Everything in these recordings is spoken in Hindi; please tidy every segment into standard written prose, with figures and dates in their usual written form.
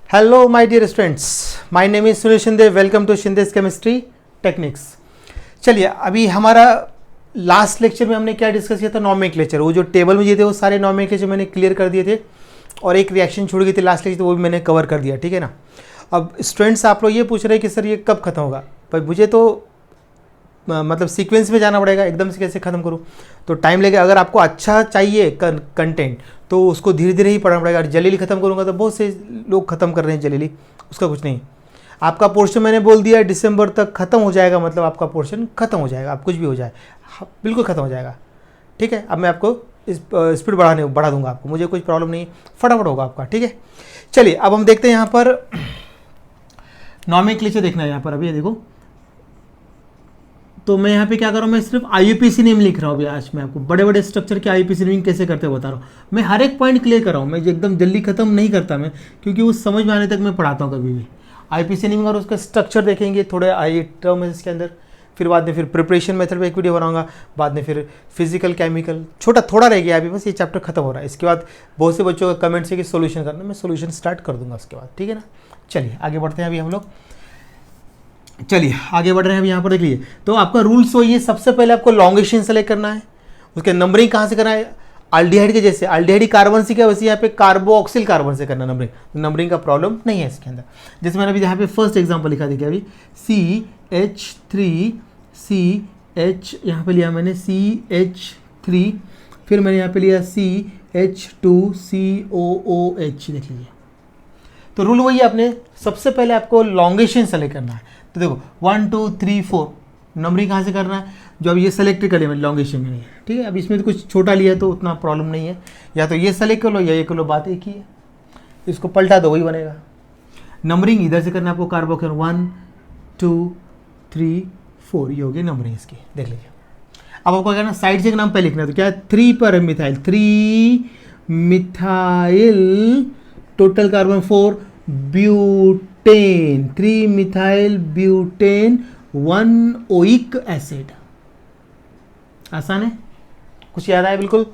Hello my dear students, my name is Sunil Shinde. Welcome to Shinde's chemistry techniques. चलिए, अभी हमारा लास्ट लेक्चर में हमने क्या डिस्कस किया था? नॉमेनक्लेचर। वो जो टेबल में दिए थे वो सारे नॉमेनक्लेचर मैंने क्लियर कर दिए थे और एक रिएक्शन छूट गई थी लास्ट लेक्चर, तो वो भी मैंने कवर कर दिया। ठीक है ना। अब स्टूडेंट्स आप लोग ये पूछ रहे हैं कि सर ये कब खत्म होगा? पर मुझे तो मतलब सीक्वेंस में जाना पड़ेगा, एकदम से कैसे ख़त्म करूँ? तो टाइम लगेगा। अगर आपको अच्छा चाहिए कंटेंट तो उसको धीरे धीरे ही पढ़ना पड़ेगा। जल्दी ख़त्म करूँगा तो बहुत से लोग ख़त्म कर रहे हैं जल्दी, उसका कुछ नहीं। आपका पोर्शन मैंने बोल दिया दिसंबर तक ख़त्म हो जाएगा, मतलब आपका पोर्शन ख़त्म हो जाएगा। आप कुछ भी हो जाए बिल्कुल ख़त्म हो जाएगा। ठीक है। अब मैं आपको स्पीड बढ़ा दूंगा आपको, मुझे कुछ प्रॉब्लम नहीं, फटाफट होगा आपका। ठीक है। चलिए, अब हम देखते हैं यहाँ पर नॉमेनक्लेचर देखना है। यहाँ पर अभी देखो, तो मैं यहाँ पे क्या कर रहा हूँ, मैं सिर्फ आईयूपीएसी नेम लिख रहा हूँ। अभी आज मैं आपको बड़े बड़े स्ट्रक्चर के आईयूपीएसी नेमिंग कैसे करते बता रहा हूँ। मैं हर एक पॉइंट क्लियर कर रहा हूँ, मैं एकदम जल्दी खत्म नहीं करता मैं, क्योंकि वो समझ में आने तक मैं पढ़ाता हूँ कभी भी। आईयूपीएसी नेमिंग और उसका स्ट्रक्चर देखेंगे थोड़े आइटम है इसके अंदर, फिर बाद में फिर प्रिपरेशन मेथड पे एक वीडियो बनाऊंगा, बाद में फिर फिजिकल केमिकल छोटा थोड़ा रह गया अभी, बस ये चैप्टर खत्म हो रहा है। इसके बाद बहुत से बच्चों का कमेंट्स है कि सोल्यूशन करना, मैं सोल्यूशन स्टार्ट कर दूंगा उसके बाद। ठीक है ना। चलिए आगे बढ़ते हैं अभी हम लोग। चलिए आगे बढ़ रहे हैं। अभी यहाँ पर देख लीजिए, तो आपका रूल्स वही है। सबसे पहले आपको लॉन्गेशन सेलेक्ट करना है, उसके नंबरिंग कहाँ से करना है? अल्डिहाइड के जैसे अल्डिहाइड कार्बन से क्या, वैसे यहाँ पे कार्बोक्सिल कार्बन से करना नंबरिंग। नंबरिंग का प्रॉब्लम नहीं है इसके अंदर। जैसे मैंने अभी यहाँ पे फर्स्ट एग्जांपल लिखा देखिए अभी, CH3CH, यहाँ पे लिया मैंने CH3, फिर मैंने यहाँ पे लिया CH2COOH। देख लीजिए, तो रूल वही है। आपने सबसे पहले आपको लॉन्गेशन सेलेक्ट करना है। तो देखो 1 2 3 4 नंबरिंग कहाँ से करना है? जो अब ये सेलेक्ट कर लिया मैंने लॉन्गेशन में नहीं है। ठीक है। अब इसमें तो कुछ छोटा लिया तो उतना प्रॉब्लम नहीं है, या तो ये सेलेक्ट कर लो या ये कर लो, बात एक ही है। इसको पलटा दो वही बनेगा। नंबरिंग इधर से करना है आपको, कार्बोकेन 1 2 3 4, ये हो गई नंबरिंग इसकी। देख लीजिए। अब आपको क्या करना, साइड से एक नाम पहले लिखना है। तो क्या है, 3 पर methyl, 3 methyl, total carbon 4, butane, 3 methyl butane 1 oic acid. आसान है, कुछ याद आया? बिल्कुल।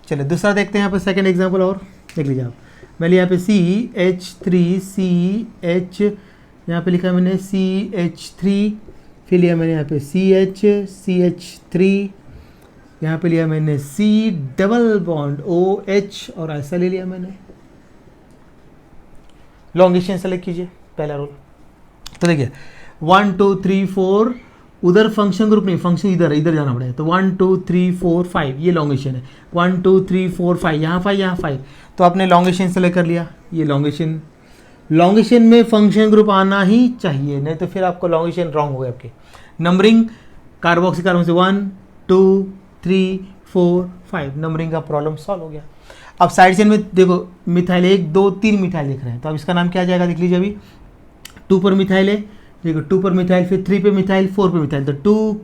चलिए दूसरा देखते हैं यहाँ पे, सेकंड एग्जांपल और देख लीजिए आप। मैंने यहाँ पे CH3CH, यहाँ पे लिखा मैंने CH3, फिर लिया मैंने यहाँ पे CH3, यहाँ पे लिया मैंने C डबल बॉन्ड OH, और ऐसा ले लिया मैंने। लॉन्गेशन सेलेक्ट कीजिए, पहला रोल। तो देखिए 1 2 3 4, उधर फंक्शन ग्रुप नहीं, फंक्शन इधर इधर जाना पड़ेगा। तो 1 2 3 4 5, ये लॉन्गेशन है। 1 2 3 4 5, यहाँ 5 यहाँ 5, तो आपने लॉन्गेशन सेलेक्ट कर लिया। ये लॉन्गेशन में फंक्शन ग्रुप आना ही चाहिए, नहीं तो फिर आपको लॉन्गेशन रॉन्ग हो गया आपके। नंबरिंग कार्बोक्सी कार्बन से 1 2 3 4 5, नंबरिंग का प्रॉब्लम सॉल्व हो गया। अब साइड चेन में देखो, मिथाइल 1 2 3 मिथाइल लिख रहे हैं, तो अब इसका नाम क्या आ जाएगा देख लीजिए। अभी 2 पर मिथाइल है, देखो 2 पर मिथाइल, फिर 3 पे मिथाइल, 4 पे मिथाइल, तो 2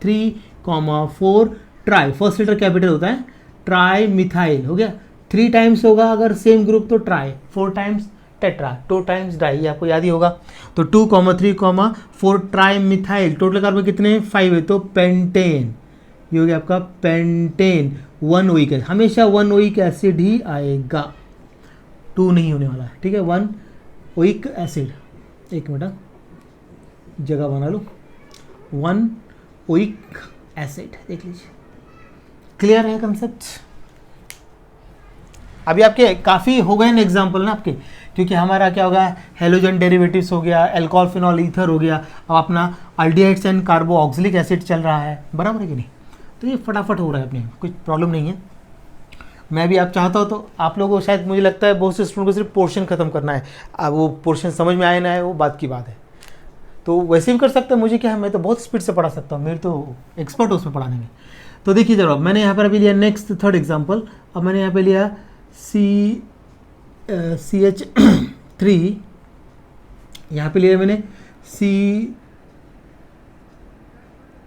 3 4 ट्राई, फर्स्ट लेटर कैपिटल होता है, ट्राई मिथाइल हो गया। 3 टाइम्स होगा अगर सेम ग्रुप तो tri, 4 times tetra, 2 times di, आपको याद ही होगा। तो 2 3 4 ट्राई मिथाइल, टोटल कार्बन कितने 5 है, तो पेंटेन, ये हो गया आपका पेंटेन। 1 ओइक एसिड, हमेशा 1 ओइक एसिड ही आएगा, 2 नहीं होने वाला है। ठीक है। 1 ओइक एसिड, एक मिनट जगह बना लो, 1 ओइक एसिड, देख लीजिए। क्लियर है कंसेप्ट? अभी आपके काफ़ी हो गए ना एग्जाम्पल ना आपके, क्योंकि हमारा क्या होगा, हेलोजन डेरिवेटिव्स हो गया, एल्कोहल फिनॉल ईथर हो गया, अब अपना अल्डिहाइड्स एंड कार्बोऑक्सिलिक एसिड चल रहा है, बराबर है कि नहीं? तो ये फटाफट हो रहा है अपने, कुछ प्रॉब्लम नहीं है। मैं भी आप चाहता हूँ तो आप लोगों को, शायद मुझे लगता है बहुत से स्टूडेंट को सिर्फ पोर्शन खत्म करना है। अब वो पोर्शन समझ में आए ना आए वो बात की बात है, तो वैसे भी कर सकते हैं। मुझे क्या है, मैं तो बहुत स्पीड से पढ़ा सकता हूँ, मेरे तो एक्सपर्ट उसमें पढ़ाने में। तो देखिए जरा, मैंने यहाँ पर अभी लिया नेक्स्ट थर्ड एग्जाम्पल। अब मैंने यहाँ पे लिया CH3, यहाँ पे लिया मैंने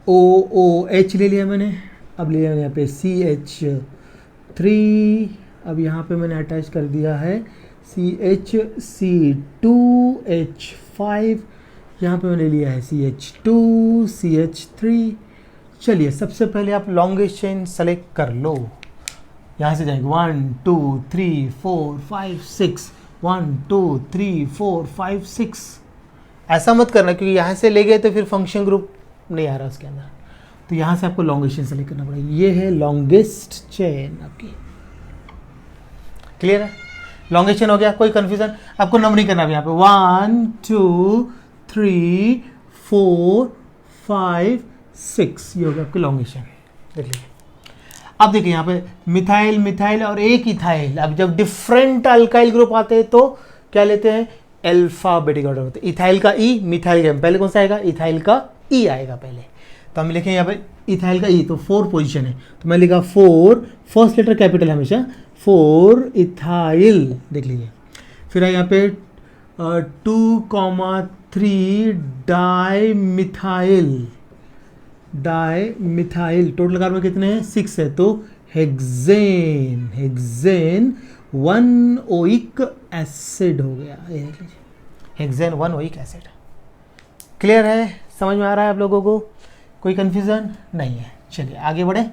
COOH ले लिया मैंने। अब लिया मैंने यहाँ पे CH3, अब यहाँ पे मैंने अटैच कर दिया है CHC2H5, यहाँ पे मैंने लिया है CH2CH3। चलिए सबसे पहले आप लॉन्गेस्ट चेन सेलेक्ट कर लो, यहाँ से जाएंगे 1 2 3 4 5 6, 1 2 3 4 5 6। ऐसा मत करना क्योंकि यहाँ से ले गए तो फिर फंक्शन ग्रुप नहीं आ रहा उसके अंदर, तो यहाँ से आपको लॉन्गेशन सेलेक्ट करना पड़ेगा। ये है लॉन्गेस्ट चेन आपकी, क्लियर है? लॉन्गेशन हो गया, कोई कंफ्यूजन? आपको नंबरिंग करना भी यहाँ पे 1 2 3 4 5 6, ये हो गया आपकी लॉन्गेशन। देख लीजिए, अब देखिए यहाँ पे मिथाइल मिथाइल और एक इथाइल। अब जब डिफरेंट अल्काइल ग्रुप आते हैं तो क्या लेते हैं? अल्फाबेटिक ऑर्डर होते हैं। इथाइल का ई, मिथाइल का पहले कौन सा आएगा? इथाइल का ई आएगा पहले। तो हम लिखेंगे यहाँ पे इथाइल का ई, तो 4 पोजीशन है, तो मैं लिखा 4, फर्स्ट लेटर कैपिटल हमेशा, 4 इथाइल। देख लीजिए, फिर यहाँ पे 2,3 di methyl. Di methyl total carbon कितने हैं? 6 है, तो हेक्सेन। हेक्सेन 1 ओइक एसिड हो गया, ये देख लीजिए, हेक्सेन 1 ओइक एसिड। क्लियर है? समझ में आ रहा है आप लोगों को? कोई कंफ्यूजन नहीं है? चलिए आगे बढ़े,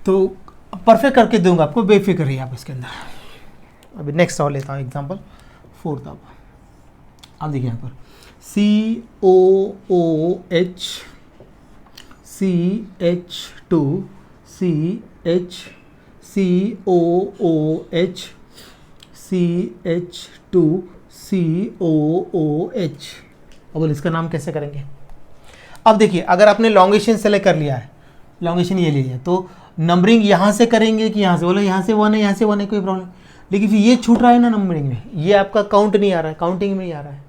तो परफेक्ट करके दूंगा आपको, बेफिक्र रहिए आप इसके अंदर। अभी नेक्स्ट और लेता हूँ एग्जांपल 4 अब देखिए यहाँ पर COOH CH2 CH COOH CH2 COOH। अब इसका नाम कैसे करेंगे? अब देखिए, अगर आपने लॉन्गेशन सेलेक्ट कर लिया है, लॉन्गेशन ये ले लिया, तो नंबरिंग यहाँ से करेंगे कि यहाँ से? बोला यहाँ से 1 है, यहाँ से 1 है, कोई प्रॉब्लम। लेकिन फिर ये छूट रहा है ना नंबरिंग में, ये आपका काउंट नहीं आ रहा है, काउंटिंग में नहीं आ रहा है,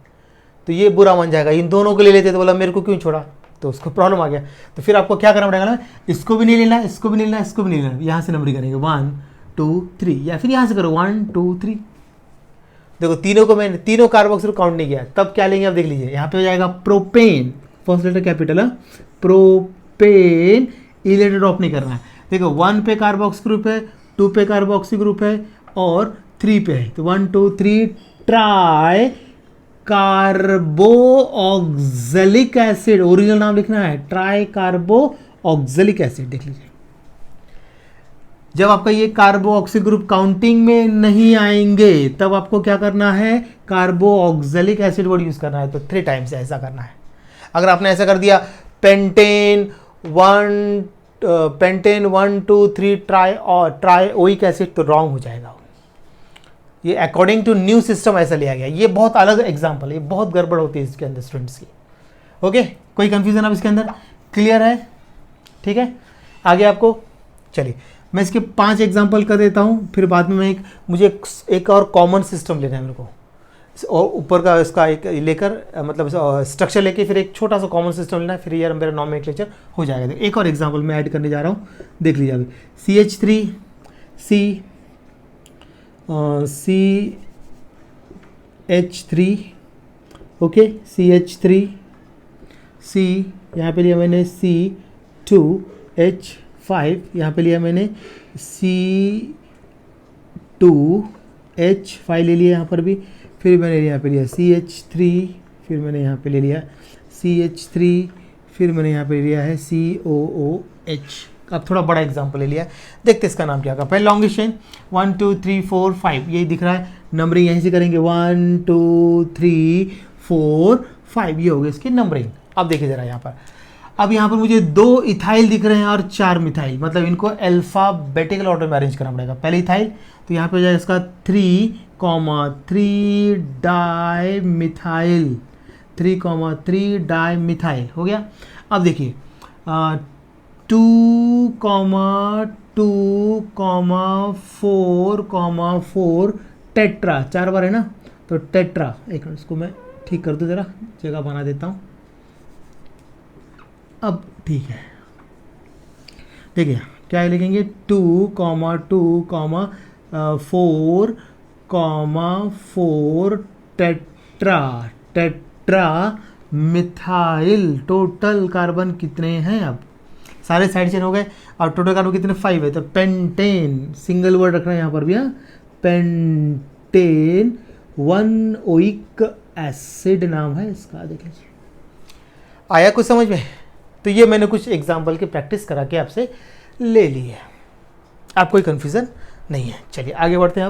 तो ये बुरा मान जाएगा। इन दोनों को ले लेते तो बोला मेरे को क्यों छोड़ा, तो उसको प्रॉब्लम आ गया। तो फिर आपको क्या करना पड़ेगा ना, इसको भी नहीं लेना, इसको भी नहीं लेना, इसको भी नहीं लेना, यहाँ से नंबरिंग करेंगे 1 2 3, या फिर यहाँ से करो 1 2 3। देखो तीनों को मैंने तीनों कार्बोक्सिल काउंट नहीं किया, तब क्या लेंगे? अब देख लीजिए, यहाँ पे हो जाएगा प्रोपेन, फर्स्ट लेटर कैपिटल है, प्रोपेन। ई लेटर ड्रॉप नहीं करना है। देखो 1 पे कार्बोक्स ग्रुप है, 2 पे कार्बोक्सी ग्रुप है और 3 पे है, तो 1 2 3 ट्राई कार्बो ऑक्जेलिक एसिड। ओरिजिनल नाम लिखना है, ट्राई कार्बो ऑक्जेलिक एसिड। देख लीजिए, जब आपका ये कार्बो ऑक्सी ग्रुप काउंटिंग में नहीं आएंगे तब आपको क्या करना है? कार्बो ऑक्जेलिक एसिड वर्ड यूज करना है, तो 3 टाइम्स ऐसा करना है। अगर आपने ऐसा कर दिया पेंटेन 1 2 3 ट्राई ओइक एसिड, तो रॉन्ग हो जाएगा। ये अकॉर्डिंग टू न्यू सिस्टम ऐसा लिया गया। ये बहुत अलग एग्जांपल है, ये बहुत गड़बड़ होती है इसके अंदर स्टूडेंट्स की। ओके, कोई कंफ्यूजन अब इसके अंदर? क्लियर है? ठीक है, आगे आपको चलिए मैं इसके 5 एग्जांपल कर देता हूँ, फिर बाद में मुझे एक और कॉमन सिस्टम लेना है मेरे को, और ऊपर का इसका एक लेकर मतलब स्ट्रक्चर लेके फिर एक छोटा सा कॉमन सिस्टम लेना है, फिर यार मेरा नॉमेनक्लेचर हो जाएगा। एक और एग्जांपल मैं ऐड करने जा रहा हूँ, देख लीजिए अभी CH3 CH3 okay, CH3 C, यहाँ पे लिया मैंने C2H5, यहाँ पे लिया मैंने C2H5 ले लिया यहाँ पर भी, फिर मैंने यहाँ पे लिया CH3, फिर मैंने यहाँ पे ले लिया CH3, फिर मैंने यहाँ पे लिया है COOH। अब थोड़ा बड़ा एग्जांपल ले लिया, देखते इसका नाम क्या होगा। पहले लॉन्गेशन 1 2 3 4 5, यही दिख रहा है, नंबरिंग यहीं से करेंगे 1 2 3 4 5, ये हो गया इसकी नंबरिंग। अब देखिए जरा यहाँ पर, अब यहाँ पर मुझे 2 इथाइल दिख रहे हैं और 4 मिथाइल, मतलब इनको अल्फाबेटिकल ऑर्डर में अरेंज करना पड़ेगा। पहले इथाइल, तो यहाँ पे हो जाएगा इसका 3,3 डाई मिथाइल, 3,3 डाई मिथाइल हो गया। अब देखिए 2,4,4 टेट्रा, 4 बार है ना, तो टेट्रा। एक मिनट इसको मैं ठीक कर दूँ, ज़रा जगह बना देता हूँ। अब ठीक है, देखिए क्या लिखेंगे 2,2,4,4 टेट्रा मिथाइल। टोटल कार्बन कितने हैं? अब सारे साइड चेन हो गए, और टोटल कार्बन कितने? 5 है, तो पेंटेन, सिंगल वर्ड रखना है यहाँ पर भी, पेंटेन 1 ओइक एसिड नाम है इसका। देख लीजिए, आया कुछ समझ में? तो ये मैंने कुछ एग्जाम्पल की प्रैक्टिस करा के आपसे ले ली है, आप कोई कन्फ्यूज़न नहीं है। चलिए आगे बढ़ते हैं।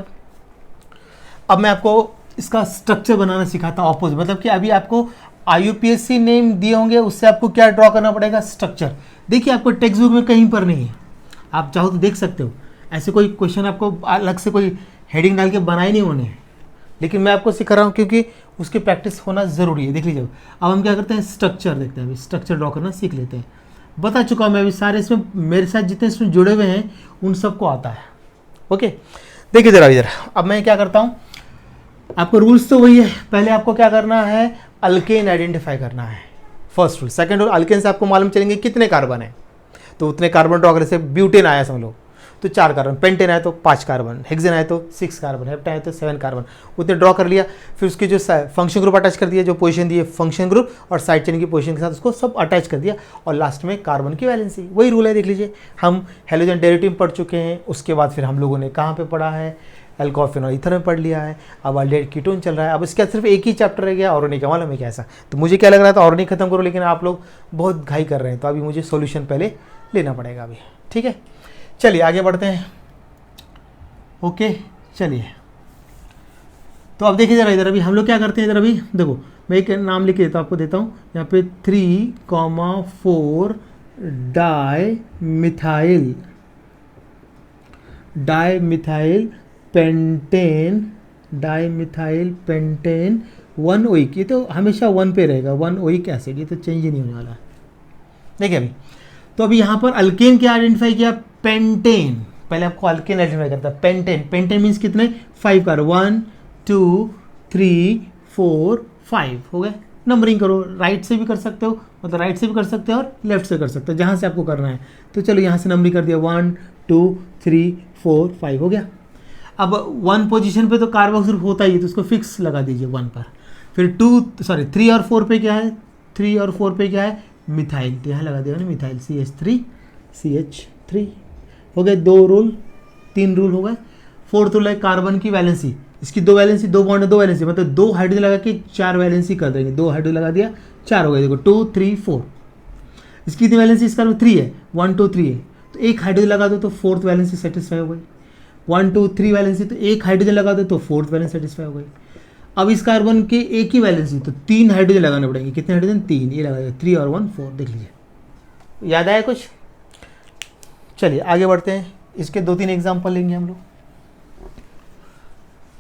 अब मैं आपको इसका स्ट्रक्चर बनाना सिखाता हूँ ऑपोजिट, मतलब कि अभी आपको IUPAC नेम दिए होंगे, उससे आपको क्या ड्रॉ करना पड़ेगा, स्ट्रक्चर। देखिए आपको टेक्स्ट बुक में कहीं पर नहीं है, आप चाहो तो देख सकते हो, ऐसे कोई क्वेश्चन आपको अलग से कोई हेडिंग डाल के बनाए नहीं होने हैं, लेकिन मैं आपको सिखा रहा हूँ क्योंकि उसकी प्रैक्टिस होना ज़रूरी है। देख लीजिए अब हम क्या करते हैं, स्ट्रक्चर देखते हैं, अभी स्ट्रक्चर ड्रॉ करना सीख लेते हैं। बता चुका हूँ मैं अभी सारे, इसमें मेरे साथ जितने इसमें जुड़े हुए हैं उन सबको आता है। ओके, देखिए जरा इधर, अब मैं क्या करता हूँ, आपको रूल्स तो वही है, पहले आपको क्या करना है, अल्केन आइडेंटिफाई करना है, first rule. Second rule, alkane से आपको मालूम चलेंगे कितने कार्बन है, तो उतने कार्बन ड्रॉ करें। जैसे ब्यूटेन आया समझ लो तो 4 कार्बन, पेंटेन आया तो 5 कार्बन, हेक्सेन आया तो 6 कार्बन, हेप्टेन आया तो 7 कार्बन, उतने ड्रॉ कर लिया। फिर उसकी जो फंक्शन ग्रुप अटैच कर दिया, जो पोजीशन दी है फंक्शन ग्रुप और साइड चेन की पोजीशन के साथ उसको सब अटैच कर दिया, और लास्ट में कार्बन की वैलेंसी, वही रूल है। देख लीजिए हम हेलोजन डेरिवेटिव पढ़ चुके हैं, उसके बाद फिर हम लोगों ने कहाँ पे पढ़ा है, अल्कोहल फिनॉल ईथर में पढ़ लिया है, अब अल्डेहाइड कीटोन चल रहा है। अब इसके सिर्फ एक ही चैप्टर रह गया, ऑर्गेनिक। मालूम है क्या ऐसा, तो मुझे क्या लग रहा था ऑर्गेनिक खत्म करो, लेकिन आप लोग बहुत घाई कर रहे हैं, तो अभी मुझे सॉल्यूशन पहले लेना पड़ेगा अभी, ठीक है। चलिए आगे बढ़ते हैं। ओके चलिए, तो अब देखिए जरा इधर, अभी हम लोग क्या करते हैं इधर, अभी देखो मैं एक नाम लिख के देता हूँ, आपको देता हूँ यहाँ पे 3,4 डाई मिथाइल पेंटेन 1 ओइक, ये तो हमेशा 1 पे रहेगा, 1 ओइक एसिड, ये तो चेंज ही नहीं होने वाला है। देखिए अभी, तो अभी यहाँ पर अल्केन क्या आइडेंटिफाई किया, पेंटेन। पहले आपको अल्केन आइडेंटिफाई करता है, पेंटेन मीन्स कितने, 5 कार्बन, 1 2 3 4 5 हो गए। नंबरिंग करो, राइट से भी कर सकते हो, मतलब राइट से भी कर सकते हो और लेफ्ट से कर सकते हो, जहाँ से आपको करना है। तो चलो यहाँ से नंबरिंग कर दिया, 1 2 3 4 5 हो गया। अब 1 पोजीशन पे तो कार्बोक्सिल होता ही है, तो उसको फिक्स लगा दीजिए 1 पर। फिर 3 और 4 पे क्या है, 3 और 4 पे क्या है, मिथाइल, तो यहाँ लगा दिया मैंने मिथाइल, CH3 हो गए। 3 रूल हो गए। फोर्थ रूल है कार्बन की वैलेंसी, इसकी 2 वैलेंसी, 2 बॉन्ड 2 वैलेंसी, मतलब 2 हाइड्रोजन लगा के 4 वैलेंसी कर देंगे, 2 हाइड्रोजन लगा दिया 4 हो गए। देखो 2 3 4, इसकी कितनी वैलेंसी, इसका 3 है, 1 2 3 है, तो एक हाइड्रोजन लगा दो तो फोर्थ वैलेंसी सेटिस्फाई हो गई। 1 2 3 वैलेंसी, तो एक हाइड्रोजन लगा दो तो फोर्थ वैलेंसी सेटिस्फाई हो गई। अब इस कार्बन के एक ही वैलेंसी, तो 3 हाइड्रोजन लगाने पड़ेंगे, कितने हाइड्रोजन, 3, ये लगा दिया, 3 और 1 4, देख लीजिए याद आया कुछ। चलिए आगे बढ़ते हैं, इसके 2-3 एग्जाम्पल लेंगे हम लोग,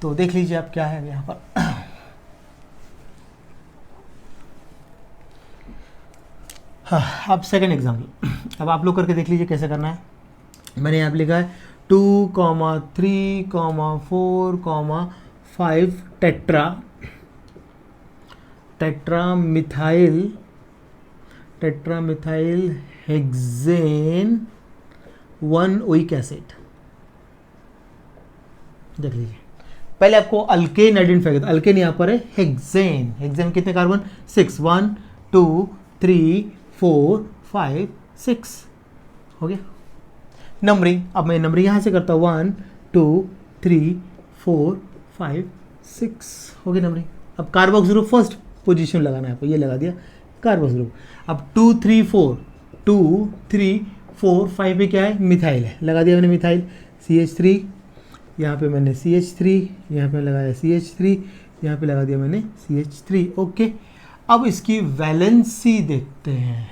तो देख लीजिए आप क्या है यहाँ पर। हाँ, अब सेकंड एग्जाम्पल, अब आप लोग करके देख लीजिए कैसे करना है। मैंने यहाँ पे लिखा है 2, 3, 4, 5 टेट्रामिथाइल हेक्सेन 1 ओइक एसिड। देख लीजिए पहले आपको अल्केन आइडेंटिफाई करता है, अल्केन यहाँ पर है हेक्सेन कितने कार्बन, 6, 1 2 3 4 5 6 हो गया। नंबरिंग, अब मैं नंबरिंग यहाँ से करता हूँ, 1 2 3 4 5 6 हो गया नंबरिंग। अब कार्बोक्स ग्रुप फर्स्ट पोजीशन लगाना है आपको, ये लगा दिया कार्बोक्स ग्रुप। अब 2 3 4 5 पे क्या है, मिथाइल है, लगा दिया मैंने मिथाइल, CH3, यहाँ पे मैंने CH3, यहाँ पे लगाया CH3, यहाँ पे लगा दिया मैंने CH3। ओके, अब इसकी वैलेंसी देखते हैं,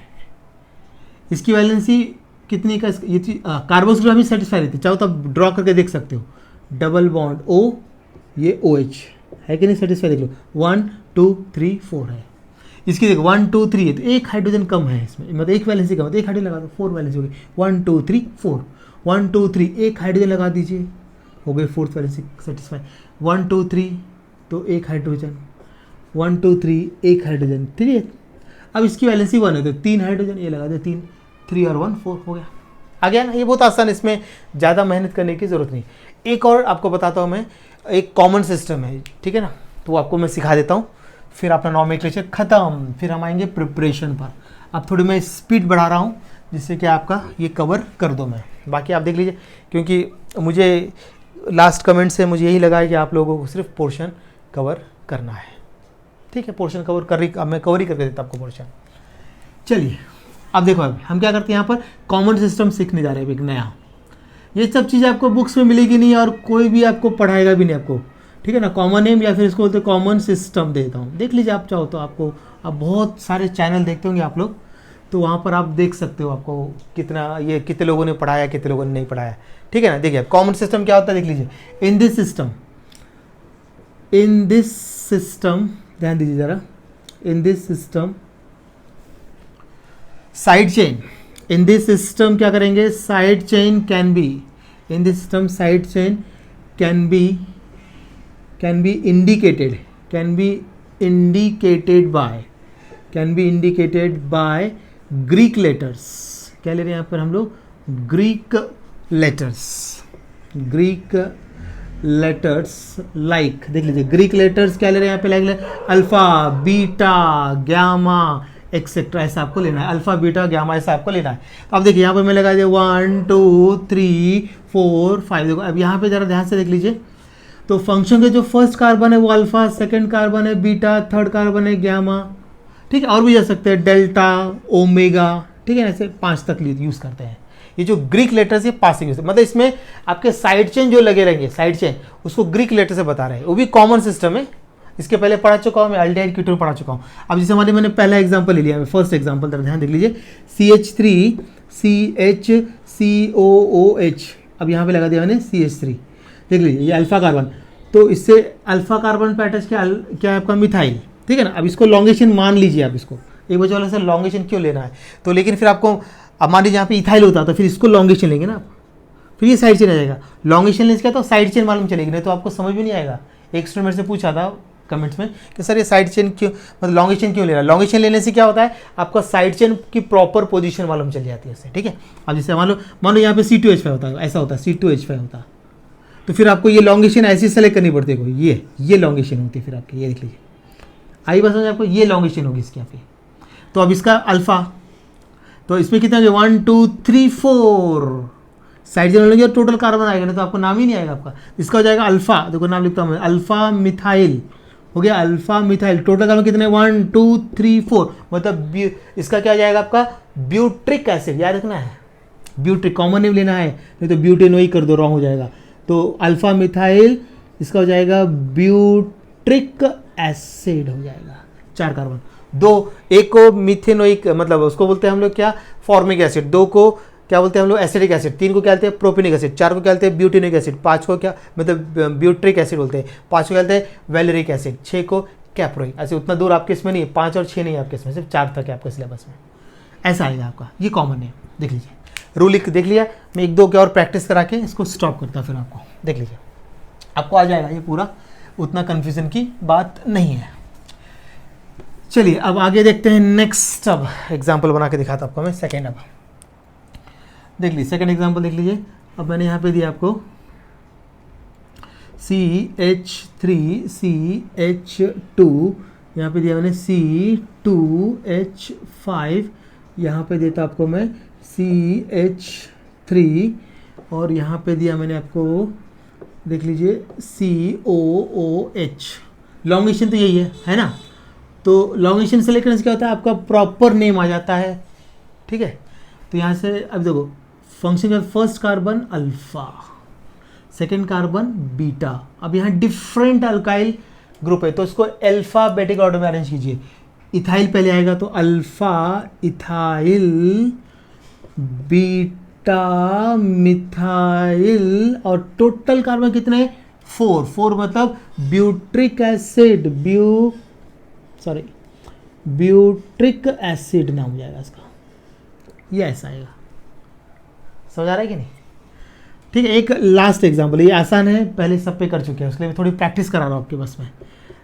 इसकी वैलेंसी कितनी का, ये कार्बोक्स ग्रुप हमें सेटिस्फाई रहती है, चाहो तो आप ड्रॉ करके देख सकते हो, डबल बॉन्ड O, ये OH है कि नहीं, सेटिस्फाई देख लो, 1 2 3 4 है। इसकी देखो 1 2 3 है, तो एक हाइड्रोजन कम है इसमें, मतलब एक वैलेंसी कम है, तो एक हाइड्रोजन लगा दो, 4 वैलेंसी हो गई, 1 2 3 4, 1 2 3 एक हाइड्रोजन लगा दीजिए, हो गई फोर्थ वैलेंसी सेटिस्फाई। 1 2 3 तो एक हाइड्रोजन, 1 2 3 एक हाइड्रोजन, 3। अब इसकी वैलेंसी 1 है, तो 3 हाइड्रोजन, ये लगा दे 3 और 1 4 हो गया। आ गया ना, ये बहुत आसान, इसमें ज़्यादा मेहनत करने की ज़रूरत नहीं। एक और आपको बताता हूँ मैं, एक कॉमन सिस्टम है, ठीक है ना, तो आपको मैं सिखा देता हूँ, फिर अपना नॉमेनक्लेचर ख़त्म, फिर हम आएंगे प्रिपरेशन पर। अब थोड़ी मैं स्पीड बढ़ा रहा हूँ जिससे कि आपका ये कवर कर दो मैं, बाकी आप देख लीजिए, क्योंकि मुझे लास्ट कमेंट से मुझे यही लगा है कि आप लोगों को सिर्फ पोर्शन कवर करना है, ठीक है, पोर्शन कवर कर रही, अब मैं कवर ही करके देता आपको पोर्शन। चलिए अब देखो, अब हम क्या करते हैं, यहाँ पर कॉमन सिस्टम सीखने जा रहे हैं एक नया। ये सब चीज़ें आपको बुक्स में मिलेगी नहीं और कोई भी आपको पढ़ाएगा भी नहीं आपको, ठीक है ना, कॉमन नेम या फिर इसको बोलते हैं कॉमन सिस्टम देता हूँ। देख लीजिए आप चाहो तो, आपको आप बहुत सारे चैनल देखते होंगे आप लोग, तो वहाँ पर आप देख सकते हो आपको कितना ये कितने लोगों ने पढ़ाया कितने लोगों ने नहीं पढ़ाया। ठीक है ना, देखिए कॉमन सिस्टम क्या होता है देख लीजिए। इन दिस सिस्टम ध्यान दीजिए ज़रा, in this system side chain, in this system क्या करेंगे, side chain can be, in this system side chain can be indicated, can be indicated by Greek letters। क्या ले रहे हैं यहाँ पर हम लोग, Greek letters like, देख लीजिए Greek letters क्या ले रहे हैं यहाँ पे, like alpha beta gamma etcetera, ऐसा आपको लेना है, अल्फा बीटा गामा ऐसा आपको लेना है। तो अब देखिए यहाँ पर मैं लगा दिया 1 2 3 4 5। देखो अब यहाँ पे जरा ध्यान से देख लीजिए, तो फंक्शन के जो फर्स्ट कार्बन है वो अल्फा, सेकंड कार्बन है बीटा, थर्ड कार्बन है गामा, ठीक है, और भी जा सकते हैं डेल्टा, ओमेगा, ठीक है, ऐसे 5 तक यूज करते हैं। ये जो ग्रीक लेटर्स ये पासिंग यूज, मतलब इसमें आपके साइड चेन जो लगे रहेंगे, साइड चेन उसको ग्रीक लेटर से बता रहे हैं, वो भी कॉमन सिस्टम है। इसके पहले पढ़ा चुका हूँ मैं, अल्डिहाइड कीटोन पढ़ा चुका हूँ। अब जैसे हमारे मैंने पहला एग्जाम्पल ले लिया, फर्स्ट एग्जाम्पल ध्यान देख लीजिए, CH3CHCOOH, अब यहाँ पे लगा दिया मैंने CH3, देख लीजिए ये अल्फा कार्बन, तो इससे अल्फा कार्बन पे अटैच क्या है आपका मिथाइल, ठीक है ना। अब इसको लॉन्गेशन मान लीजिए आप, इसको एक बच्चे वाले से लॉन्गेशन क्यों लेना है, तो लेकिन फिर आपको अब मान लीजिए यहाँ पे इथाइल होता तो फिर इसको लॉन्गेशन लेंगे ना आप, फिर ये साइड चेन आ जाएगा। लॉन्गेशन लेंस क्या, तो साइड चेन मालूम चलेगी, नहीं तो आपको समझ में नहीं आएगा। एक स्टूडेंट मेरे से पूछा था कमेंट्स में कि सर ये साइड चेन क्यों, मतलब लॉन्गेशन क्यों ले रहा है। लॉन्गेशन लेने से क्या होता है, आपका साइड चेन की प्रॉपर पोजीशन मालूम चल जाती है इससे, ठीक है। अब जैसे मान लो यहाँ पे C2H5 होता है, ऐसा होता है C2H5 होता है, तो फिर आपको ये लॉन्गेशन ऐसी सेलेक्ट करनी पड़ती है कोई, ये लॉन्गेशन होती है फिर आपकी, ये देख लीजिए आई बस आपको ये लॉन्गेशन होगी इसकी यहाँ पे। तो अब इसका अल्फा, तो इसमें कितना 1 2 3 4 साइड चेन लेंगे, टोटल कार्बन आएगा, नहीं तो आपको नाम ही नहीं आएगा आपका। इसका हो जाएगा अल्फा, देखो नाम लिखता हूँ मैं, अल्फा मिथाइल हो गया, अल्फा मिथाइल। टोटल कार्बन कितने 1 2 3 4, मतलब इसका क्या जाएगा आपका ब्यूट्रिक एसिड, याद रखना है ब्यूट्रिक, कॉमन नेम लेना है, नहीं तो ब्यूटेनोइक कर दो, रॉन्ग हो जाएगा। तो अल्फा मिथाइल इसका हो जाएगा ब्यूट्रिक एसिड हो जाएगा, 4 कार्बन, 2 एक को मिथेनोइक, मतलब उसको बोलते हैं हम लोग क्या फॉर्मिक एसिड, 2 को क्या बोलते हैं हम लोग एसिडिक एसिड, 3 को क्या बोलते हैं प्रोपेनिक एसिड, 4 को क्या बोलते हैं ब्यूटेनिक एसिड, 5 को क्या मतलब ब्यूट्रिक एसिड बोलते हैं, 5 को क्या बोलते हैं वेलेरिक एसिड, 6 को कैप्रोइक। ऐसे उतना दूर आपके इसमें नहीं है, 5 और 6 नहीं है आपके इसमें, सिर्फ 4 तक है आपके सिलेबस में, ऐसा आएगा आपका। ये कॉमन है, देख लीजिए रूल देख लिया। मैं 1 2 के और प्रैक्टिस करा के इसको स्टॉप करता, फिर आपको देख लीजिए आपको आ जाएगा ये पूरा, उतना कन्फ्यूजन की बात नहीं है। चलिए अब आगे देखते हैं नेक्स्ट। अब एग्जाम्पल बना के दिखाता आपको मैं सेकेंड। अब देख लीजिए सेकेंड एग्जाम्पल देख लीजिए। अब मैंने यहाँ पे दिया आपको CH3CH2, यहाँ पे दिया मैंने C2H5, यहाँ पे देता आपको मैं CH3, और यहाँ पे दिया मैंने आपको देख लीजिए COOH। लॉन्गेशन तो यही है ना। तो लॉन्गेशन सेलेक्ट करने से क्या होता है, आपका प्रॉपर नेम आ जाता है, ठीक है। तो यहाँ से अब देखो फंक्शन का first carbon alpha, second carbon beta. अब यहाँ डिफरेंट अल्काइल ग्रुप है तो इसको अल्फाबेटिक ऑर्डर में अरेंज कीजिए। इथाइल पहले आएगा तो अल्फा इथाइल बीटा मिथाइल, और टोटल कार्बन कितने 4 मतलब ब्यूट्रिक एसिड, ब्यूट्रिक एसिड नाम हो जाएगा इसका, ये ऐसा आएगा। समझ आ रहा है कि नहीं? ठीक है। एक लास्ट एग्जांपल, ये आसान है, पहले सब पे कर चुके हैं, उसके लिए थोड़ी प्रैक्टिस करा रहा हूँ आपके बस में।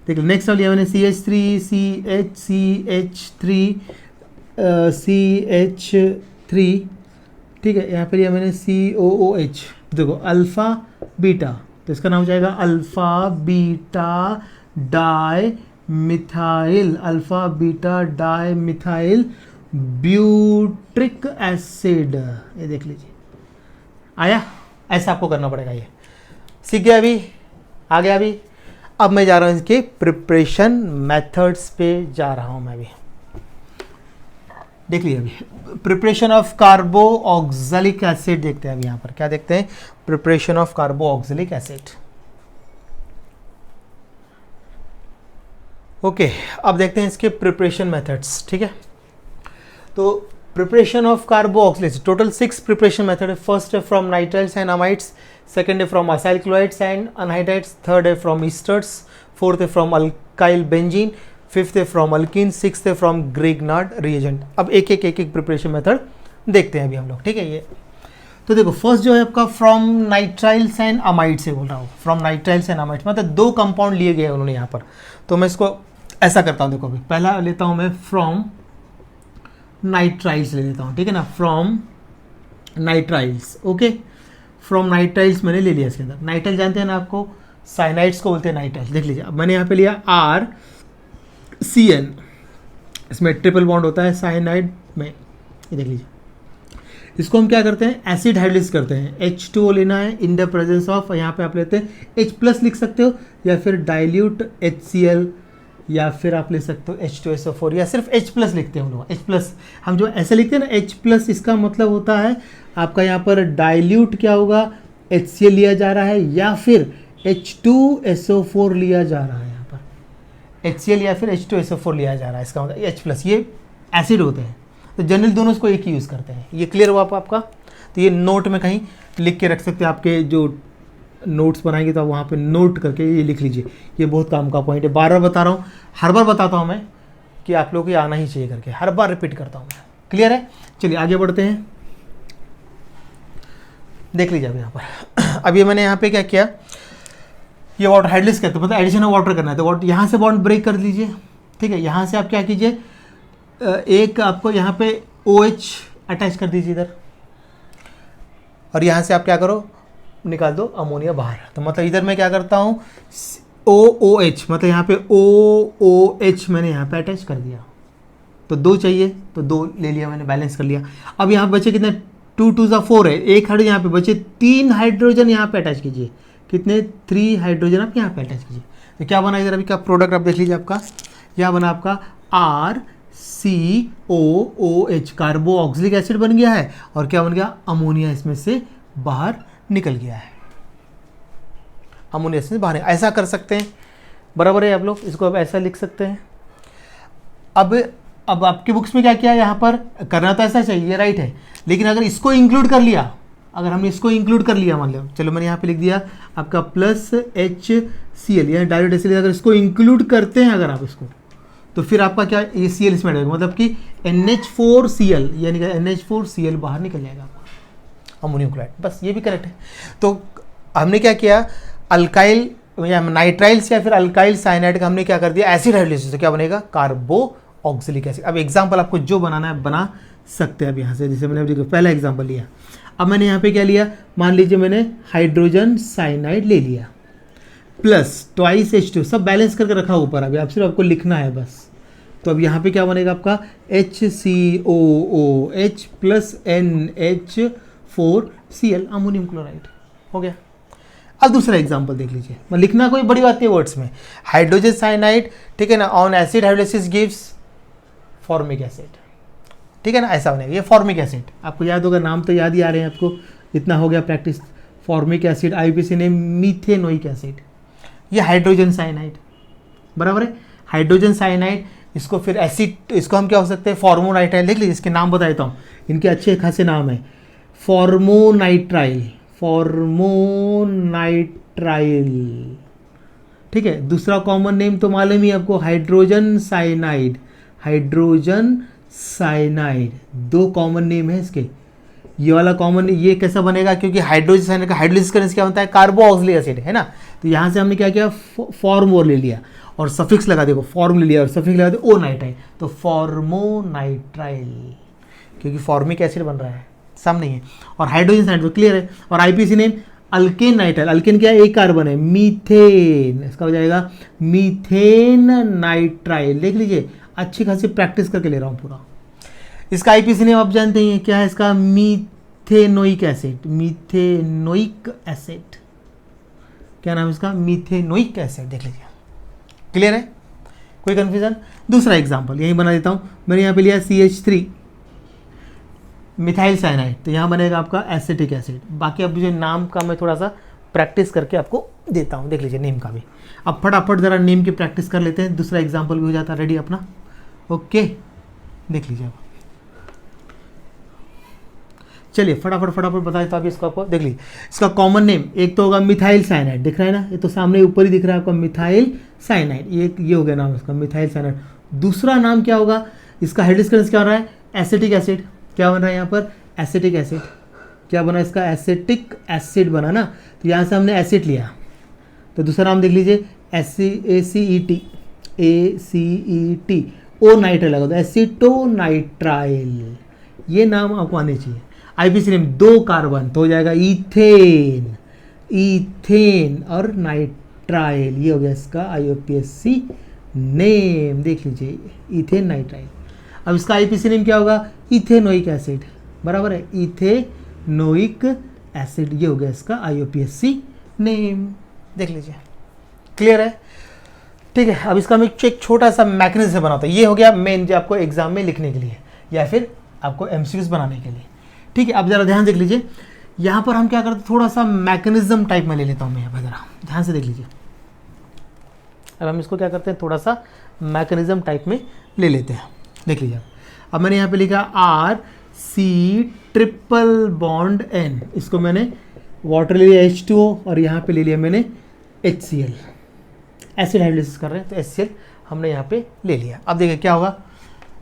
देखिए नेक्स्ट वाली मैंने CH3 CH3, ठीक है। यहाँ पर लिया मैंने COOH, देखो अल्फा बीटा, तो इसका नाम हो जाएगा alpha beta di methyl, alpha beta di methyl butyric acid. ये देख लीजिए आया, ऐसा आपको करना पड़ेगा। ये सीख गया, अभी आ गया। अभी अब मैं जा रहा हूँ इसके प्रिपरेशन मेथड्स पे जा रहा हूँ मैं अभी। देख लीजिए अभी preparation of carboxylic acid देखते हैं। अभी यहाँ पर क्या देखते हैं, preparation of carboxylic acid. Okay, अब देखते हैं इसके प्रिपरेशन मेथड्स, ठीक है। तो preparation of carboxylase, total 6 preparation method है। फर्स्ट है from nitriles and amides, second है from acyl chlorides and anhydrides, third है फ्रॉम ईस्टर्स, फोर्थ है फ्रॉम अल्काइल बेंजीन, फिफ्थ है फ्रॉम अल्कीन, सिक्स्थ है फ्रॉम ग्रिग्नार्ड रिएजेंट। अब एक एक प्रिपरेशन मेथड देखते हैं अभी हम लोग, ठीक है। ये तो देखो फर्स्ट जो है आपका फ्रॉम नाइट्राइल्स एंड अमाइड से बोल रहा हूँ, फ्रॉम नाइट्राइल्स एंड अमाइड्स, मतलब 2 कंपाउंड लिए गए उन्होंने यहाँ पर। तो मैं इसको ऐसा करता हूँ, देखो अभी पहला लेता हूँ मैं फ्रॉम नाइट्राइल्स ले लेता हूँ, ठीक है ना, from nitriles. Okay, from nitriles मैंने ले लिया। इसके अंदर नाइट्राइल जानते हैं ना आपको, साइनाइड्स को बोलते हैं नाइट्राइल्स। देख लीजिए, अब मैंने यहाँ पे लिया RCN, इसमें ट्रिपल बॉन्ड होता है साइनाइड में, ये देख लीजिए। इसको हम क्या करते हैं, एसिड हाइड्रोलिसिस करते हैं। H2O लेना है इन द प्रेजेंस ऑफ, यहाँ पे आप लेते हैं H+ लिख सकते हो, या फिर डाइल्यूट HCl, या फिर आप ले सकते हो H2SO4, या सिर्फ H+ लिखते हैं हम लोग। H+, हम जो ऐसे लिखते हैं ना H+, इसका मतलब होता है आपका यहाँ पर डाइल्यूट क्या होगा, HCl लिया जा रहा है, या फिर H2SO4 लिया जा रहा है। यहाँ पर HCl या फिर H2SO4 लिया जा रहा है, इसका मतलब H+, ये एसिड होते हैं। तो जनरल दोनों इसको एक ही यूज़ करते हैं। ये क्लियर हुआ आपका? तो ये नोट में कहीं लिख के रख सकते हैं, आपके जो नोट्स बनाएंगे तो आप वहाँ पे नोट करके ये लिख लीजिए। ये बहुत काम का पॉइंट है, बार बार बता रहा हूँ, हर बार बताता हूँ मैं कि आप लोगों को ये आना ही चाहिए करके, हर बार रिपीट करता हूँ मैं। क्लियर है? चलिए आगे बढ़ते हैं, देख लीजिए अब यहाँ पर। अब ये मैंने यहाँ पे क्या किया, ये वाटर हाइड्रोलिसिस करते हैं, मतलब एडिशन ऑफ वाटर करना है, तो वाटर यहाँ से बॉन्ड ब्रेक कर लीजिए, ठीक है। यहाँ से आप क्या कीजिए, एक आपको यहाँ पे OH अटैच कर दीजिए इधर, और यहाँ से आप क्या करो, निकाल दो अमोनिया बाहर। तो मतलब इधर मैं क्या करता हूँ, OOH, मतलब यहाँ पे OOH मैंने यहाँ पे अटैच कर दिया। तो 2 चाहिए तो 2 ले लिया मैंने, बैलेंस कर लिया। अब यहाँ बचे कितने, 2 2 4 है, एक हाइड्रोजन यहाँ पे बचे, 3 हाइड्रोजन यहाँ पे अटैच कीजिए। कितने, 3 हाइड्रोजन आप यहाँ पे अटैच कीजिए। तो क्या बना इधर अभी का प्रोडक्ट आप देख लीजिए, आपका क्या बना, आपका RCOOH, कार्बोक्सिलिक एसिड बन गया है, और क्या बन गया, अमोनिया इसमें से बाहर निकल गया है। अमोनिया से बाहर, ऐसा कर सकते हैं, बराबर है आप लोग, इसको अब ऐसा लिख सकते हैं। अब आपकी बुक्स में क्या किया, यहाँ पर करना तो ऐसा चाहिए, राइट है, लेकिन अगर इसको इंक्लूड कर लिया, अगर हमने इसको इंक्लूड कर लिया, मान लो चलो मैंने यहाँ पे लिख दिया आपका प्लस HCl, यानी डाइल्यूट HCl, अगर इसको इंक्लूड करते हैं अगर आप इसको, तो फिर आपका क्या, ये Cl इसमें आएगा, मतलब कि NH4Cl, यानी कि NH4Cl बाहर निकल जाएगा आपका, अमोनियम क्लोराइड। बस ये भी करेक्ट है। तो हमने क्या किया, अल्काइल या नाइट्राइल्स या फिर अल्काइल साइनाइड का हमने क्या कर दिया, एसिड हाइड्रोलिसिस, तो क्या बनेगा, कार्बोक्सिलिक एसिड। अब एग्जाम्पल आपको जो बनाना है बना सकते हैं अब यहाँ से, जैसे मैंने पहला एग्जाम्पल लिया। अब मैंने यहाँ पे क्या लिया, मान लीजिए मैंने हाइड्रोजन साइनाइड ले लिया, प्लस ट्वाइस H2, सब बैलेंस करके रखा ऊपर, अभी आप सिर्फ आपको लिखना है बस। तो अब यहाँ पे क्या बनेगा आपका, HCOOH plus NH4Cl, ammonium chloride हो गया। अब दूसरा एग्जांपल देख लीजिए, मैं लिखना कोई बड़ी बात नहीं वर्ड्स में, हाइड्रोजन साइनाइड, ठीक है ना, on acid hydrolysis gives formic acid, ठीक है ना, ऐसा बनेगा। ये फॉर्मिक एसिड आपको याद होगा, नाम तो याद ही आ रहे हैं आपको, इतना हो गया practice. Formic acid, IUPAC name methanoic acid, ये हाइड्रोजन साइनाइड, बराबर है, हाइड्रोजन साइनाइड। इसको फिर एसिड, इसको हम क्या हो सकते हैं, फॉर्मोनाइट्राइल। देख लीजिए इसके नाम बता देता हूँ, इनके अच्छे खासे नाम है, फॉर्मोनाइट्राइल, ठीक है। दूसरा कॉमन नेम तो मालूम ही आपको, hydrogen cyanide, hydrogen cyanide, 2 common name है इसके। ये वाला कॉमन, ये कैसा बनेगा, क्योंकि हाइड्रोजन साइनाइड का हाइड्रोलिसिस करने से क्या बनता है, कार्बोक्सिलिक एसिड, है ना। तो यहाँ से हमने क्या किया, फॉर्म और ले लिया और सफिक्स लगा, देखो फॉर्म ले लिया और सफिक्स लगा दिया, ओ नाइट्राइल, तो फॉर्मोनाइट्राइल, क्योंकि फॉर्मिक एसिड बन रहा है, सामने है। और हाइड्रोजन साइनाइड तो क्लियर है। और IUPAC name alkane nitrile, alkane क्या है, एक कार्बन है, मीथेन, इसका हो जाएगा मीथेन नाइट्राइल। देख लीजिए, अच्छी खासी प्रैक्टिस करके ले रहा हूँ पूरा। इसका IUPAC नेम आप जानते हैं क्या है, इसका मीथेनोइक एसिड, मीथेनोइक एसिड, क्या नाम है इसका, मीथेनोइक एसिड। देख लीजिए, क्लियर है, कोई कंफ्यूजन। दूसरा एग्जांपल यही बना देता हूँ, मैंने यहाँ पे लिया CH3 मिथाइल साइनाइड, तो यहाँ बनेगा आपका एसिटिक एसिड। बाकी अब जो नाम का मैं थोड़ा सा प्रैक्टिस करके आपको देता हूँ, देख लीजिए नेम का भी। अब फटाफट ज़रा नेम की प्रैक्टिस कर लेते हैं, दूसरा एग्जाम्पल भी हो जाता है रेडी अपना। ओके, देख लीजिए अब, चलिए फटाफट बता देता हूँ इसको आपको। देख लीजिए इसका कॉमन नेम एक तो होगा मिथाइल साइनाइड, दिख रहा है ना, ये तो सामने ऊपर ही दिख रहा है आपको, मिथाइल साइनाइड, ये हो गया नाम इसका, मिथाइल साइनाइड। दूसरा नाम क्या होगा इसका, हाइड्रोजन क्या हो रहा है, एसिटिक एसिड। क्या बन रहा है यहाँ पर, एसिटिक एसिड। क्या बना इसका, एसिटिक एसिड बना ना, तो यहाँ से हमने एसिड लिया, तो दूसरा नाम देख लीजिए ACET, ओ नाइट्राइल लगा, तो एसिटोनाइट्राइल, ये नाम आपको आने चाहिए। आईपीसी नेम 2 कार्बन तो हो जाएगा इथेन और नाइट्राइल, ये हो गया इसका IUPAC नेम, देख लीजिए इथेन नाइट्राइल। अब इसका आईपीसी नेम क्या होगा, इथेनोइक एसिड, बराबर है, इथेनोइक एसिड, ये हो गया इसका IUPAC नेम, देख लीजिए क्लियर है। ठीक है, अब इसका मैं एक छोटा सा मैकेनिज्म बनाता हूँ, ये हो गया मेन जो आपको एग्जाम में लिखने के लिए या फिर आपको MCQs बनाने के लिए। ठीक है, अब जरा ध्यान देख लीजिए, यहाँ पर हम क्या करते हैं, थोड़ा सा मैकेनिज्म टाइप में ले लेता हूँ मैं, यहाँ पर जरा ध्यान से देख लीजिए। अब हम इसको क्या करते हैं, थोड़ा सा मैकेनिज्म टाइप में ले लेते हैं, देख लीजिए। अब मैंने यहाँ पे लिखा RC�ट्रिपल बॉन्ड N, इसको मैंने वाटर ले लिया H2O और यहाँ पे ले लिया मैंने HCl, एसिड हाइड्रोलाइसिस कर रहे हैं तो HCl हमने यहाँ पे ले लिया। अब देखिए क्या होगा,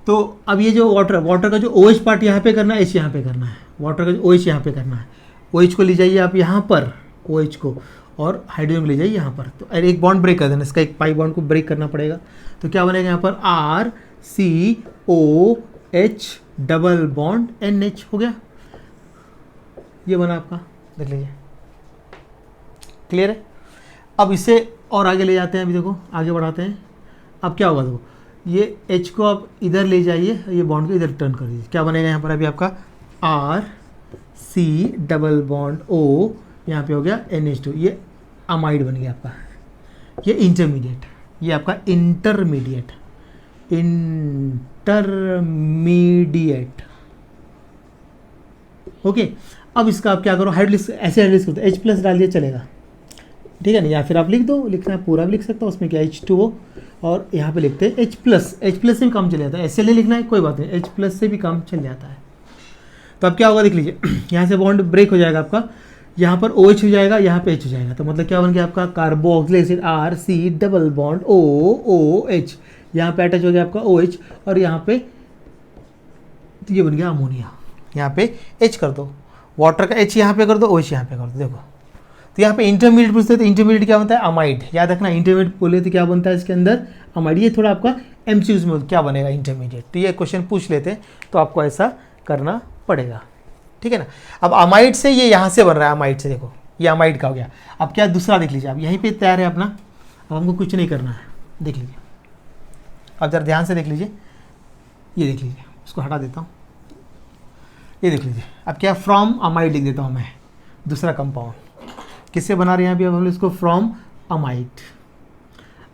तो अब ये जो वाटर का जो OH पार्ट यहाँ पे करना है, H यहाँ पे करना है, वाटर का जो OH यहाँ पे करना है, OH को ले जाइए आप यहाँ पर, OH को, और हाइड्रोजन को ले जाइए यहाँ पर, तो एक बॉन्ड ब्रेक कर देना, इसका एक पाई बॉन्ड को ब्रेक करना पड़ेगा। तो क्या बनेगा यहाँ पर, RCOH�double bond NH हो गया, ये बना आपका, देख लीजिए क्लियर है। अब इसे और आगे ले जाते हैं, अभी देखो आगे बढ़ाते हैं। अब क्या होगा, देखो ये H को आप इधर ले जाइए, ये बॉन्ड को इधर टर्न कर दीजिए, क्या बनेगा यहाँ पर अभी आपका RC�double bond O, यहाँ पे हो गया NH2, ये अमाइड बन गया आपका, ये इंटरमीडिएट, ये आपका इंटरमीडिएट, ओके। अब इसका आप क्या करो, हाइड्रोलिस ऐसे हाइड्रोलिस करते, H+ डाल दिया चलेगा, ठीक है ना, या फिर आप लिख दो, लिखना है पूरा भी लिख सकता हूँ, उसमें क्या H2O और यहाँ पे लिखते हैं H+ से भी काम चल जाता है, ऐसे लिखना है कोई बात नहीं, H+ से भी काम चल जाता है। तो अब क्या होगा देख लीजिए, यहाँ से बॉन्ड ब्रेक हो जाएगा आपका, यहाँ पर OH हो जाएगा, यहाँ पे H हो जाएगा, तो मतलब क्या बन गया आपका carboxylic acid RC�double bond OH, यहाँ पे अटैच हो गया आपका OH और यहाँ पे तो ये बन गया अमोनिया, यहाँ पे H कर दो, वाटर का H यहाँ पे कर दो, OH यहाँ पे कर दो, देखो। तो यहाँ पे इंटरमीडिएट पूछते हैं, तो इंटरमीडिएट क्या बनता है, अमाइड, याद रखना इंटरमीडिएट बोले तो क्या बनता है इसके अंदर, अमाइड। ये थोड़ा आपका MCQs में क्या बनेगा इंटरमीडिएट, तो ये क्वेश्चन पूछ लेते हैं, तो आपको ऐसा करना पड़ेगा, ठीक है ना। अब अमाइड से ये यहाँ से बन रहा है, अमाइड से देखो ये अमाइड का हो गया। अब क्या दूसरा देख लीजिए, अब यहीं पे तैयार है अपना, अब हमको कुछ नहीं करना है, देख लीजिए। अब जरा ध्यान से देख लीजिए, ये देख लीजिए, उसको हटा देता हूँ, ये देख लीजिए। अब क्या फ्रॉम अमाइड लिख देता हूँ मैं, दूसरा कंपाउंड किससे बना रहे हैं, अभी अब हम इसको फ्रॉम अमाइड।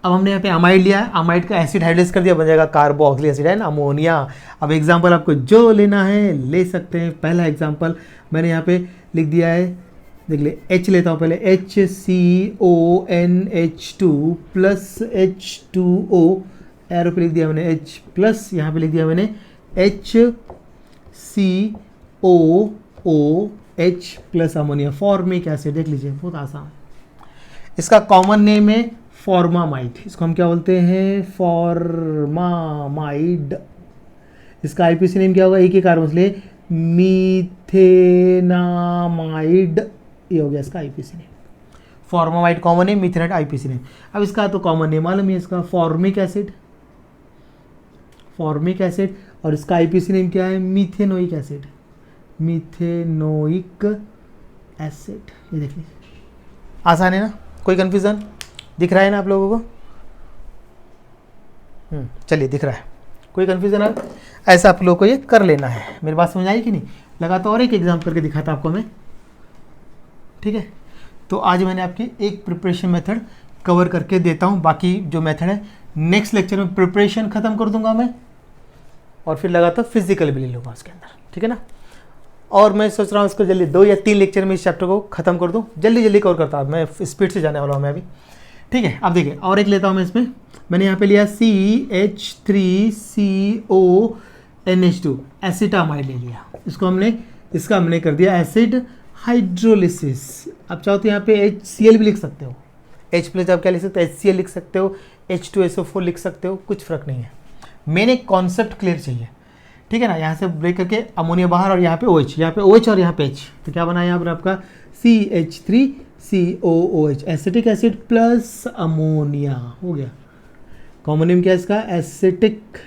अब हमने यहाँ पे अमाइड लिया है, अमाइड का एसिड हाइड्रोलाइज कर दिया, बन जाएगा कार्बोक्सिलिक एसिड है ना, अमोनिया। अब एग्जांपल आपको जो लेना है ले सकते हैं। पहला एग्जांपल मैंने यहाँ पे लिख दिया है, देख ले, H लेता हूँ पहले, HCONH2 प्लस H2O, एरो पे लिख दिया मैंने H प्लस, यहाँ पे लिख दिया मैंने HCOOH plus ammonia, formic acid, देख लीजिए बहुत आसान है। इसका कॉमन नेम है फॉर्मामाइड, इसको हम क्या बोलते हैं, फॉर्मामाइड। इसका आईपीसी नेम क्या होगा, एक ही कार्बन से मीथेनामाइड, ये हो गया इसका IUPAC name. Formamide common name, methanamide IUPAC name. अब इसका तो कॉमन नेम मालूम है, इसका फॉर्मिक एसिड, फॉर्मिक एसिड, और इसका आईपीसी नेम क्या है, मीथेनोइक एसिड, मीथेनोइक एसिड। ये देख लीजिए, आसान है ना, कोई कंफ्यूजन दिख रहा है ना आप लोगों को? चलिए दिख रहा है, कोई कंफ्यूजन है? ऐसा आप लोगों को ये कर लेना है। मेरी बात समझ आई कि नहीं? लगा तो और एक एग्जाम करके दिखाता आपको मैं, ठीक है। तो आज मैंने आपकी एक प्रिपरेशन मेथड कवर करके देता हूँ, बाकी जो मेथड है नेक्स्ट लेक्चर में प्रिपरेशन खत्म कर दूंगा मैं, और फिर लगातार फिजिकल भी ले लूँगा उसके अंदर, ठीक है ना। और मैं सोच रहा हूँ इसको जल्दी 2 या 3 लेक्चर में इस चैप्टर को खत्म कर दूँ, जल्दी जल्दी कवर करता हूँ मैं, स्पीड से जाने वाला हूँ मैं अभी। ठीक है, अब देखिए और एक लेता हूँ मैं इसमें, मैंने यहाँ पे लिया CH3CONH2 एसिटामाइड ले लिया, इसका हमने कर दिया एसिड हाइड्रोलिसिस। अब चाहो तो यहाँ पे HCl भी लिख सकते हो, H प्लस आप क्या लिख सकते हो, HCl लिख सकते हो, H2SO4 लिख सकते हो, कुछ फर्क नहीं है। मैंने कॉन्सेप्ट क्लियर चाहिए, ठीक है ना। यहाँ से ब्रेक करके अमोनिया बाहर और यहाँ पे OH, यहाँ पे OH और यहाँ पे H, तो क्या बना यहाँ पर आपका CH3COOH acetic acid plus ammonia हो गया। कॉमन नेम क्या है इसका, एसिटिक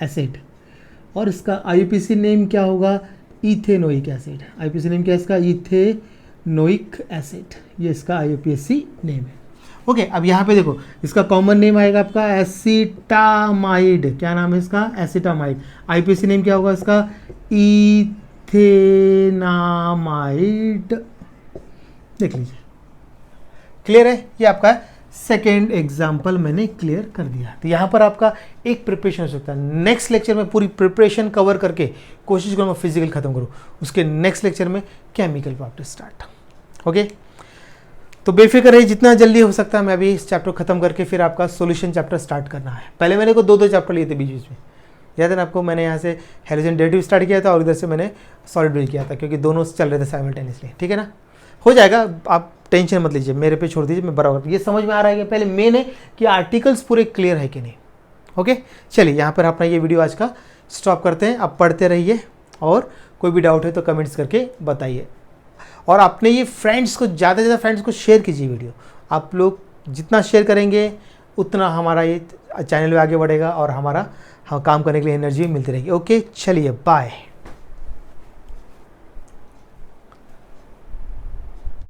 एसिड, और इसका IUPAC नेम क्या होगा, इथेनोइक एसिड। IUPAC नेम क्या है इसका, इथेनोइक एसिड, ये इसका IUPAC नेम है। ओके, अब यहाँ पे देखो इसका कॉमन नेम आएगा आपका एसिटामाइड, क्या नाम है इसका, एसिटामाइड। IUPAC नेम क्या होगा इसका, इथेनामाइड। देख लीजिए, क्लियर है। ये आपका सेकेंड एग्जाम्पल मैंने क्लियर कर दिया। तो यहाँ पर आपका एक प्रिपरेशन हो सकता है। नेक्स्ट लेक्चर में पूरी प्रिपरेशन कवर करके कोशिश करूँ मैं फिजिकल खत्म करूँ, उसके नेक्स्ट लेक्चर में केमिकल पार्ट स्टार्ट। ओके, तो बेफिक्र रहिए, जितना जल्दी हो सकता है मैं अभी इस चैप्टर खत्म करके फिर आपका सॉल्यूशन चैप्टर स्टार्ट करना है। पहले मैंने को 2-2 चैप्टर लिए थे बीच बीच में, याद है ना आपको, मैंने यहाँ से हैलोजन डेरिवेटिव स्टार्ट किया था और इधर से मैंने सॉलिड भी किया था, क्योंकि दोनों चल रहे थे साइमल्टेनियसली। ठीक है ना, हो जाएगा, आप टेंशन मत लीजिए, मेरे पे छोड़ दीजिए, मैं बराबर। ये समझ में आ रहा है कि पहले मेन है कि आर्टिकल्स पूरे क्लियर है कि नहीं। ओके, चलिए यहाँ पर अपना ये वीडियो आज का स्टॉप करते हैं। आप पढ़ते रहिए और कोई भी डाउट है तो कमेंट्स करके बताइए, और अपने ये फ्रेंड्स को ज़्यादा से ज़्यादा फ्रेंड्स को शेयर कीजिए वीडियो। आप लोग जितना शेयर करेंगे उतना हमारा ये चैनल भी आगे बढ़ेगा और हमारा काम करने के लिए एनर्जी मिलती रहेगी। ओके, चलिए बाय।